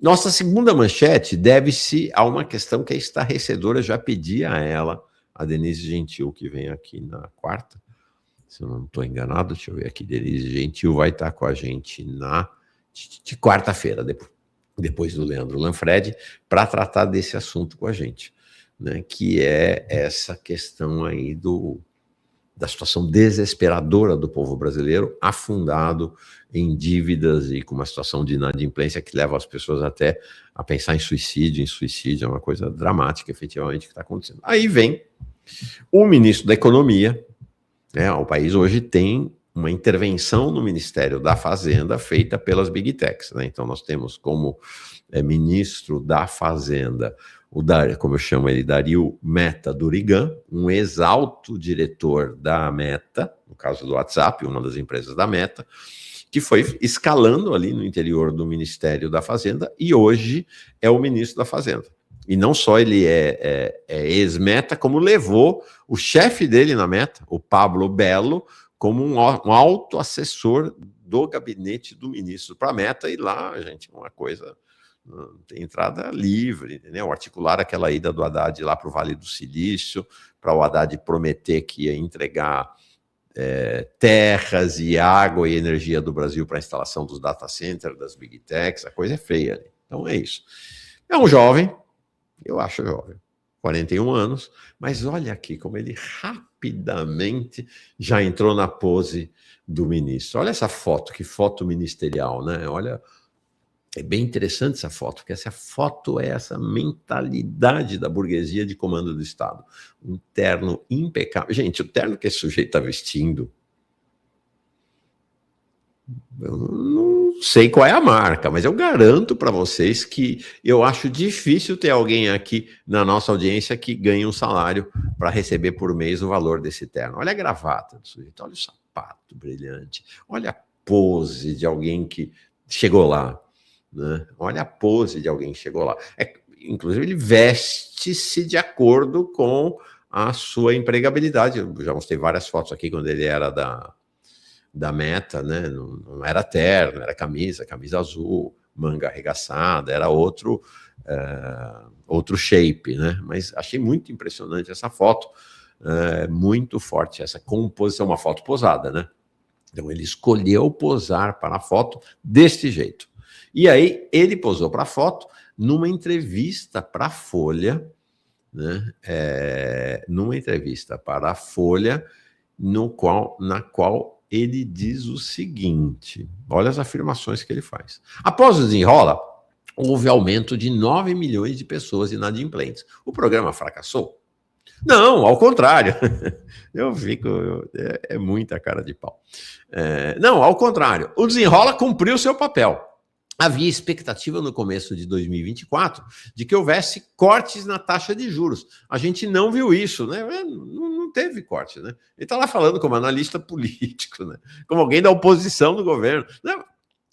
Nossa segunda manchete deve-se a uma questão que é estarrecedora, já pedi a ela, a Denise Gentil, que vem aqui na quarta, se eu não estou enganado, deixa eu ver aqui, Denise Gentil vai estar com a gente de quarta-feira, depois do Leandro Lanfredi, para tratar desse assunto com a gente, né, que é essa questão aí da situação desesperadora do povo brasileiro, afundado em dívidas e com uma situação de inadimplência que leva as pessoas até a pensar em suicídio é uma coisa dramática, efetivamente, que está acontecendo. Aí vem o ministro da Economia, né, o país hoje tem uma intervenção no Ministério da Fazenda feita pelas Big Techs, né? Então nós temos como ministro da Fazenda como eu chamo ele, Dario Meta Durigan, um ex-alto diretor da Meta, no caso do WhatsApp, uma das empresas da Meta, que foi escalando ali no interior do Ministério da Fazenda e hoje é o ministro da Fazenda. E não só ele é ex-Meta, como levou o chefe dele na Meta, o Pablo Belo, como um alto assessor do gabinete do ministro para a Meta, e lá, gente, uma coisa... tem entrada livre, entendeu? Articular aquela ida do Haddad lá para o Vale do Silício, para o Haddad prometer que ia entregar terras e água e energia do Brasil para a instalação dos data centers, das Big Techs, a coisa é feia ali. Então é isso. É um jovem, eu acho jovem, 41 anos, mas olha aqui como ele rapidamente já entrou na pose do ministro. Olha essa foto, que foto ministerial, né? Olha... É bem interessante essa foto, porque essa foto é essa mentalidade da burguesia de comando do Estado. Um terno impecável. Gente, o terno que esse sujeito está vestindo, eu não sei qual é a marca, mas eu garanto para vocês que eu acho difícil ter alguém aqui na nossa audiência que ganhe um salário para receber por mês o valor desse terno. Olha a gravata do sujeito, olha o sapato brilhante, olha a pose de alguém que chegou lá. Né? Olha a pose de alguém que chegou lá. Inclusive, ele veste-se de acordo com a sua empregabilidade. Eu já mostrei várias fotos aqui quando ele era da Meta, né? Não era terno, era camisa azul, manga arregaçada, era outro shape, né? Mas achei muito impressionante essa foto, muito forte essa composição, uma foto posada, né? Então, ele escolheu posar para a foto deste jeito. E aí, ele posou para a foto numa entrevista para a Folha, né? Numa entrevista para a Folha, na qual ele diz o seguinte, olha as afirmações que ele faz. Após o desenrola, houve aumento de 9 milhões de pessoas inadimplentes. O programa fracassou? Não, ao contrário. Eu fico... É muita cara de pau. Não, ao contrário. O desenrola cumpriu seu papel. Havia expectativa no começo de 2024 de que houvesse cortes na taxa de juros. A gente não viu isso, né? Não teve corte, né? Ele está lá falando como analista político, né? Como alguém da oposição do governo. Não,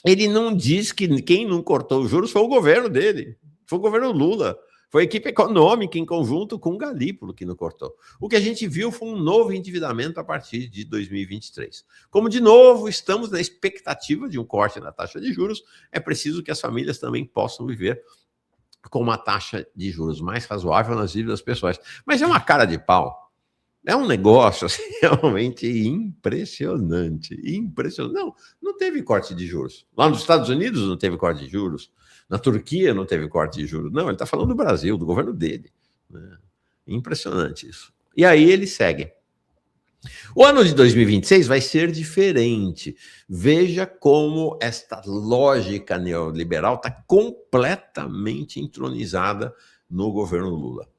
ele não diz que quem não cortou os juros foi o governo dele, foi o governo Lula. Foi a equipe econômica em conjunto com o Galípolo que não cortou. O que a gente viu foi um novo endividamento a partir de 2023. Como, de novo, estamos na expectativa de um corte na taxa de juros, é preciso que as famílias também possam viver com uma taxa de juros mais razoável nas dívidas pessoais. Mas é uma cara de pau. É um negócio assim, realmente impressionante. Impressionante. Não teve corte de juros. Lá nos Estados Unidos não teve corte de juros. Na Turquia não teve corte de juros. Não, ele está falando do Brasil, do governo dele. Né? Impressionante isso. E aí ele segue. O ano de 2026 vai ser diferente. Veja como esta lógica neoliberal está completamente entronizada no governo Lula.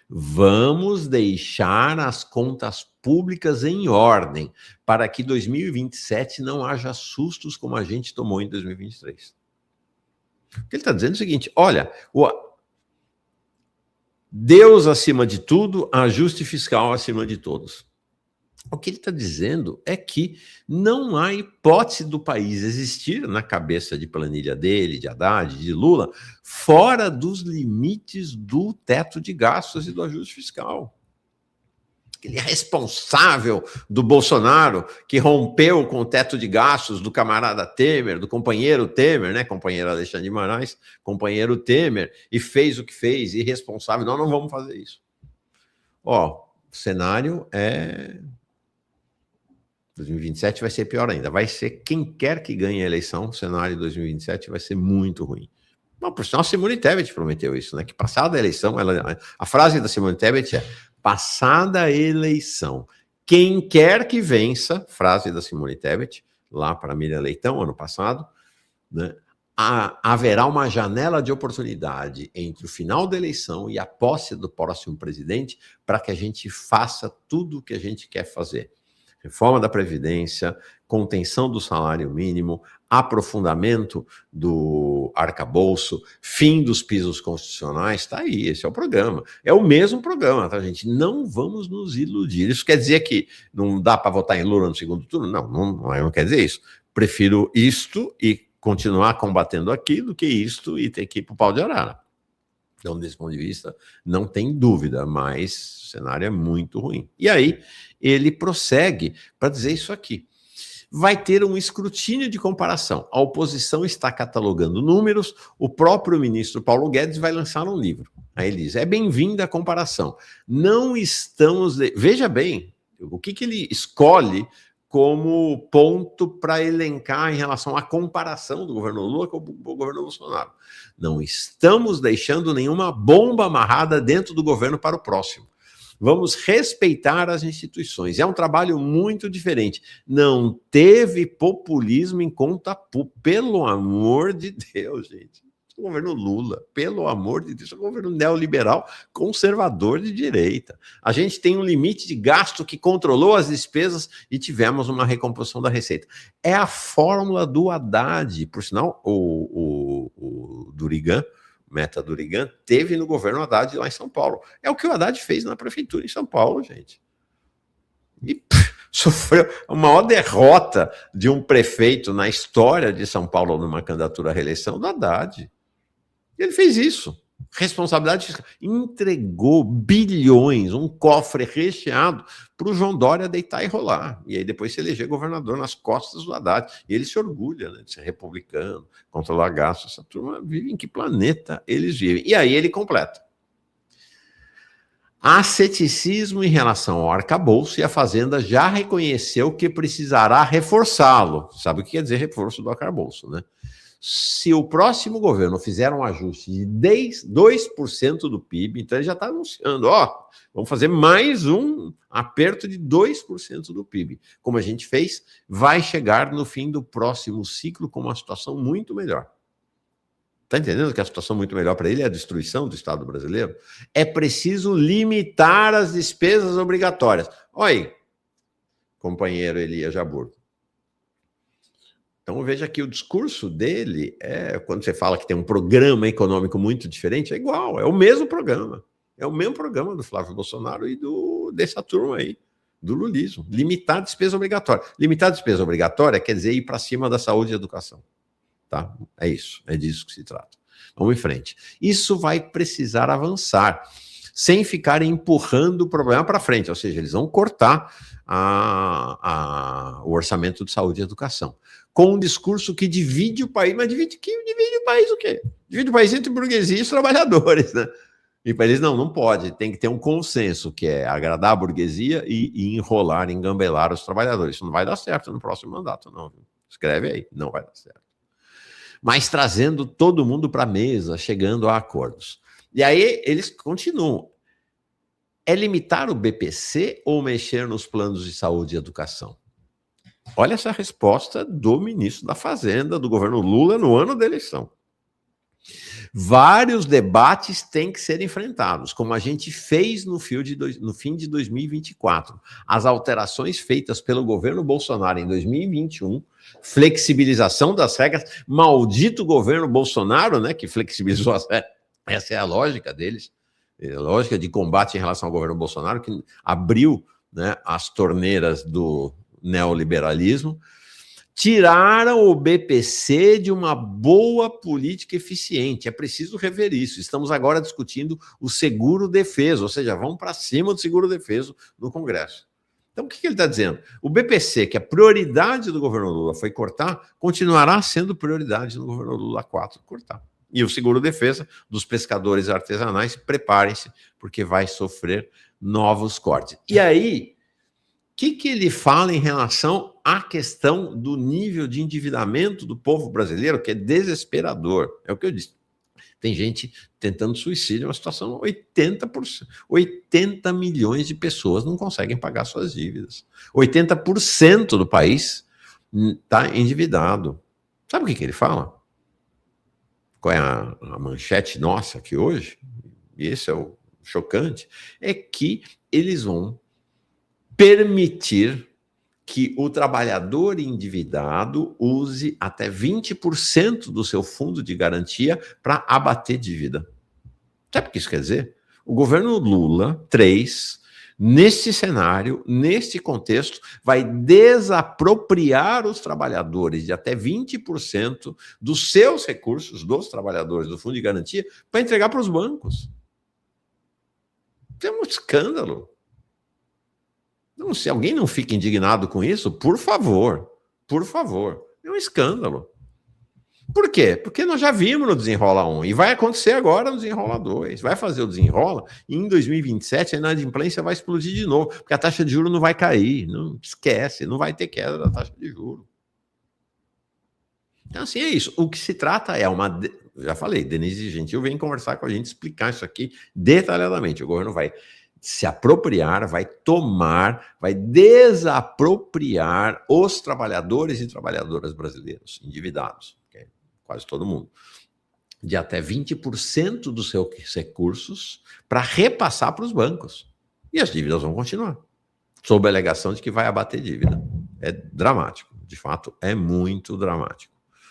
Vamos deixar as contas públicas em ordem para que 2027 não haja sustos como a gente tomou em 2023. O que ele está dizendo é o seguinte, olha, Deus acima de tudo, ajuste fiscal acima de todos. O que ele está dizendo é que não há hipótese do país existir na cabeça de planilha dele, de Haddad, de Lula, fora dos limites do teto de gastos e do ajuste fiscal. aquele responsável do Bolsonaro que rompeu com o teto de gastos do camarada Temer, do companheiro Temer, né? Companheiro Alexandre de Moraes, companheiro Temer, e fez o que fez, irresponsável. Não vamos fazer isso. Ó, o cenário é... 2027 vai ser pior ainda. Vai ser quem quer que ganhe a eleição, o cenário de 2027 vai ser muito ruim. Bom, por sinal, a Simone Tebet prometeu isso, né? Que passada a eleição, a frase da Simone Tebet é: passada a eleição, quem quer que vença, frase da Simone Tebet, lá para a Miriam Leitão, ano passado, né? Haverá uma janela de oportunidade entre o final da eleição e a posse do próximo presidente para que a gente faça tudo o que a gente quer fazer. Reforma da Previdência, contenção do salário mínimo, aprofundamento do arcabouço, fim dos pisos constitucionais, está aí, esse é o programa. É o mesmo programa, tá, gente? Não vamos nos iludir. Isso quer dizer que não dá para votar em Lula no segundo turno? Não quer dizer isso. Prefiro isto e continuar combatendo aquilo do que isto e ter que ir para o pau de arara. Então, desse ponto de vista, não tem dúvida, mas o cenário é muito ruim. E aí, ele prossegue para dizer isso aqui. Vai ter um escrutínio de comparação. A oposição está catalogando números, o próprio ministro Paulo Guedes vai lançar um livro. Aí ele diz, é bem-vinda a comparação. Não estamos... Veja bem, o que ele escolhe como ponto para elencar em relação à comparação do governo Lula com o governo Bolsonaro. Não estamos deixando nenhuma bomba amarrada dentro do governo para o próximo. Vamos respeitar as instituições. É um trabalho muito diferente. Não teve populismo em conta pública. Pelo amor de Deus, gente. O governo Lula, pelo amor de Deus, é um governo neoliberal conservador de direita. A gente tem um limite de gasto que controlou as despesas e tivemos uma recomposição da receita. É a fórmula do Haddad. Por sinal, o Durigan, Meta Durigan, teve no governo Haddad lá em São Paulo. É o que o Haddad fez na prefeitura em São Paulo, gente. E sofreu a maior derrota de um prefeito na história de São Paulo numa candidatura à reeleição do Haddad. Ele fez isso. Responsabilidade fiscal. Entregou bilhões, um cofre recheado para o João Dória deitar e rolar. E aí depois se eleger governador nas costas do Haddad. E ele se orgulha, né, de ser republicano, controlar gastos. Essa turma vive em que planeta eles vivem? E aí ele completa. Há ceticismo em relação ao arcabouço e a Fazenda já reconheceu que precisará reforçá-lo. Sabe o que quer dizer reforço do arcabouço, né? Se o próximo governo fizer um ajuste de 2% do PIB, então ele já está anunciando, vamos fazer mais um aperto de 2% do PIB. Como a gente fez, vai chegar no fim do próximo ciclo com uma situação muito melhor. Está entendendo que a situação muito melhor para ele é a destruição do Estado brasileiro? É preciso limitar as despesas obrigatórias. Olha aí, companheiro Elias Jabbour. Então veja que o discurso dele quando você fala que tem um programa econômico muito diferente, é igual, é o mesmo programa. É o mesmo programa do Flávio Bolsonaro e dessa turma aí, do lulismo. Limitar a despesa obrigatória. Limitar a despesa obrigatória quer dizer ir para cima da saúde e educação. Tá? É isso, é disso que se trata. Vamos em frente. Isso vai precisar avançar, sem ficar empurrando o problema para frente, ou seja, eles vão cortar o orçamento de saúde e educação, com um discurso que divide o país, mas divide o país o quê? Divide o país entre burguesia e os trabalhadores, né? E para eles, não pode, tem que ter um consenso, que é agradar a burguesia e enrolar, engambelar os trabalhadores. Isso não vai dar certo no próximo mandato, não. Escreve aí, não vai dar certo. Mas trazendo todo mundo para a mesa, chegando a acordos. E aí eles continuam. É limitar o BPC ou mexer nos planos de saúde e educação? Olha essa resposta do ministro da Fazenda, do governo Lula, no ano da eleição. Vários debates têm que ser enfrentados, como a gente fez no fim de 2024. As alterações feitas pelo governo Bolsonaro em 2021, flexibilização das regras, maldito governo Bolsonaro, né, que flexibilizou as regras. Essa é a lógica deles, a lógica de combate em relação ao governo Bolsonaro, que abriu, né, as torneiras do neoliberalismo. Tiraram o BPC de uma boa política eficiente. É preciso rever isso. Estamos agora discutindo o seguro-defeso, ou seja, vamos para cima do seguro-defeso no Congresso. Então, o que ele está dizendo? O BPC, que a prioridade do governo Lula foi cortar, continuará sendo prioridade do governo Lula 4, cortar. E o seguro-defesa dos pescadores artesanais, preparem-se, porque vai sofrer novos cortes. E aí, o que ele fala em relação à questão do nível de endividamento do povo brasileiro, que é desesperador? É o que eu disse. Tem gente tentando suicídio, é uma situação 80%. 80 milhões de pessoas não conseguem pagar suas dívidas. 80% do país está endividado. Sabe o que ele fala? Qual é a manchete nossa aqui hoje? E esse é o chocante. É que eles vão permitir que o trabalhador endividado use até 20% do seu fundo de garantia para abater dívida. Sabe o que isso quer dizer? O governo Lula 3, nesse cenário, nesse contexto, vai desapropriar os trabalhadores de até 20% dos seus recursos, dos trabalhadores do fundo de garantia, para entregar para os bancos. Isso é um escândalo. Não, se alguém não fica indignado com isso, por favor, é um escândalo. Por quê? Porque nós já vimos no Desenrola 1 e vai acontecer agora no Desenrola 2. Vai fazer o Desenrola e em 2027 a inadimplência vai explodir de novo, porque a taxa de juros não vai cair. Não esquece, não vai ter queda da taxa de juros. Então, assim, é isso. O que se trata é uma... Já falei, Denise Gentil vem conversar com a gente, explicar isso aqui detalhadamente. O governo vai se apropriar, vai tomar, vai desapropriar os trabalhadores e trabalhadoras brasileiros endividados, okay? Quase todo mundo, de até 20% dos seus recursos para repassar para os bancos. E as dívidas vão continuar, sob a alegação de que vai abater dívida. É dramático, de fato, é muito dramático.